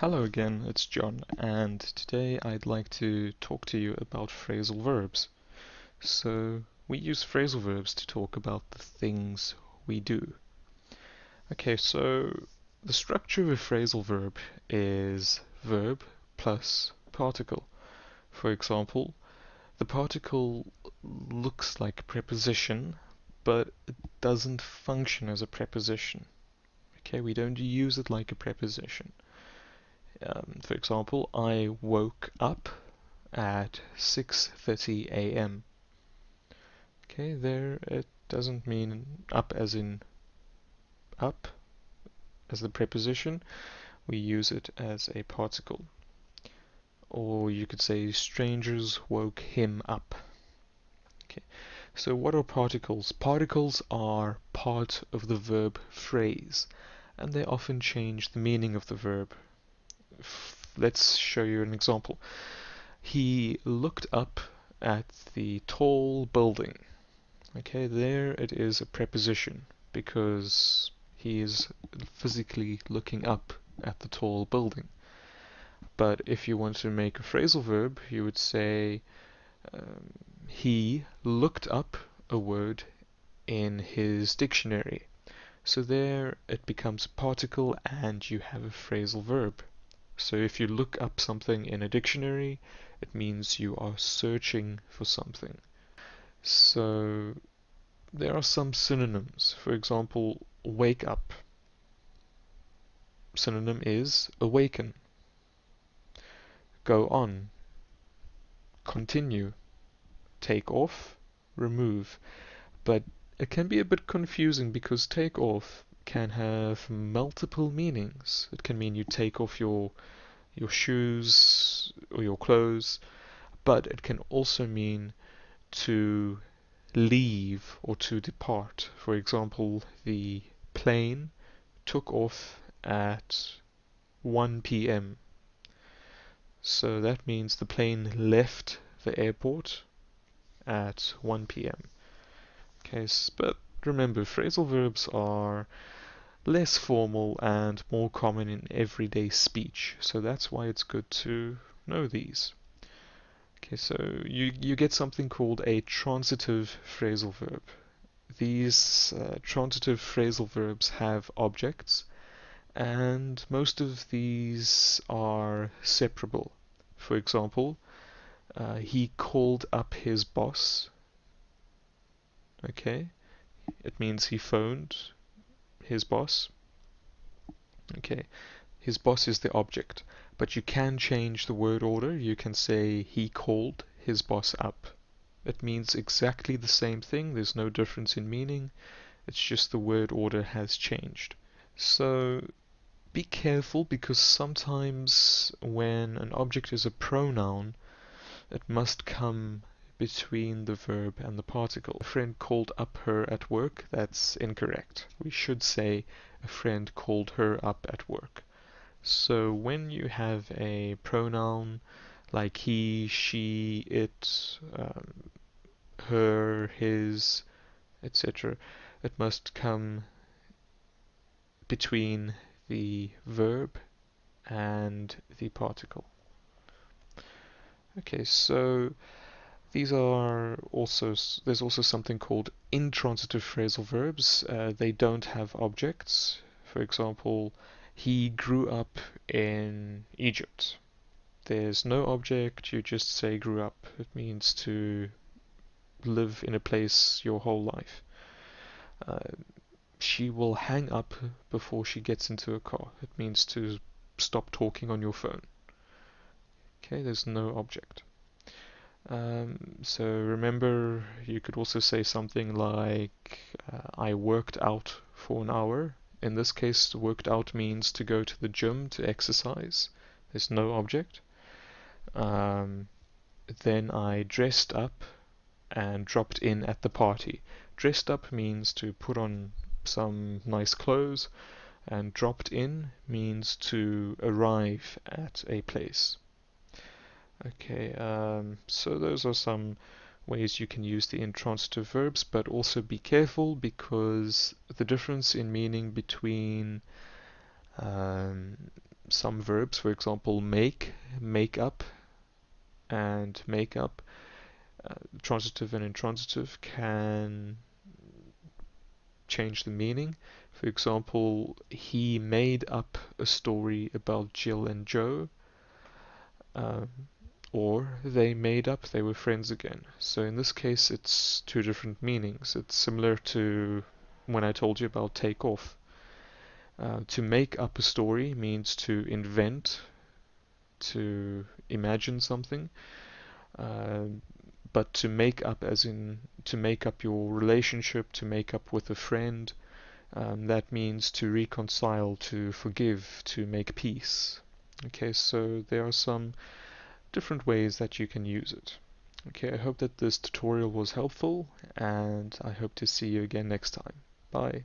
Hello again, it's John, and today I'd like to talk to you about phrasal verbs. So, we use phrasal verbs to talk about the things we do. Okay, so the structure of a phrasal verb is verb plus particle. For example, the particle looks like a preposition, but it doesn't function as a preposition. Okay, we don't use it like a preposition. For example, I woke up at 6:30 a.m. Okay, there it doesn't mean up as in up as the preposition. We use it as a particle. Or you could say strangers woke him up. Okay, so what are particles? Particles are part of the verb phrase, and they often change the meaning of the verb. Let's show you an example. He looked up at the tall building. Okay, there it is a preposition because he is physically looking up at the tall building. But if you want to make a phrasal verb, you would say he looked up a word in his dictionary. So there it becomes a particle and you have a phrasal verb. So if you look up something in a dictionary, it means you are searching for something. So there are some synonyms. For example, wake up. Synonym is awaken. Go on. Continue. Take off. Remove. But it can be a bit confusing because take off can have multiple meanings. It can mean you take off your shoes or your clothes, but it can also mean to leave or to depart. For example, the plane took off at 1 p.m. So that means the plane left the airport at 1 p.m. Okay, but remember, phrasal verbs are less formal and more common in everyday speech, so that's why it's good to know these. Okay, so you get something called a transitive phrasal verb. These transitive phrasal verbs have objects, and most of these are separable. For example, he called up his boss. Okay, it means he phoned his boss. Okay, his boss is the object, but you can change the word order. You can say he called his boss up. It means exactly the same thing. There's no difference in meaning. It's just the word order has changed. So be careful because sometimes when an object is a pronoun, it must come between the verb and the particle. A friend called up her at work. That's incorrect. We should say a friend called her up at work. So when you have a pronoun like he, she, it, her, his, etc., it must come between the verb and the particle. Okay, so there's also something called intransitive phrasal verbs. They don't have objects. For example, he grew up in Egypt. There's no object, you just say grew up. It means to live in a place your whole life. Uh, she will hang up before she gets into a car. It means to stop talking on your phone. Okay, there's no object. So remember, you could also say something like, I worked out for an hour. In this case, worked out means to go to the gym to exercise. There's no object. Um, then I dressed up and dropped in at the party. Dressed up means to put on some nice clothes, and dropped in means to arrive at a place. Okay, so those are some ways you can use the intransitive verbs, but also be careful because the difference in meaning between um, some verbs, for example, make, make up, and make up, transitive and intransitive, can change the meaning. For example, he made up a story about Jill and Joe, um, or they made up they were friends again. So in this case, it's two different meanings. It's similar to when I told you about take off. To make up a story means to invent, to imagine something, uh, but to make up, as in to make up your relationship, to make up with a friend, that means to reconcile, to forgive, to make peace. Okay, so there are some different ways that you can use it. Okay, I hope that this tutorial was helpful, and I hope to see you again next time. Bye.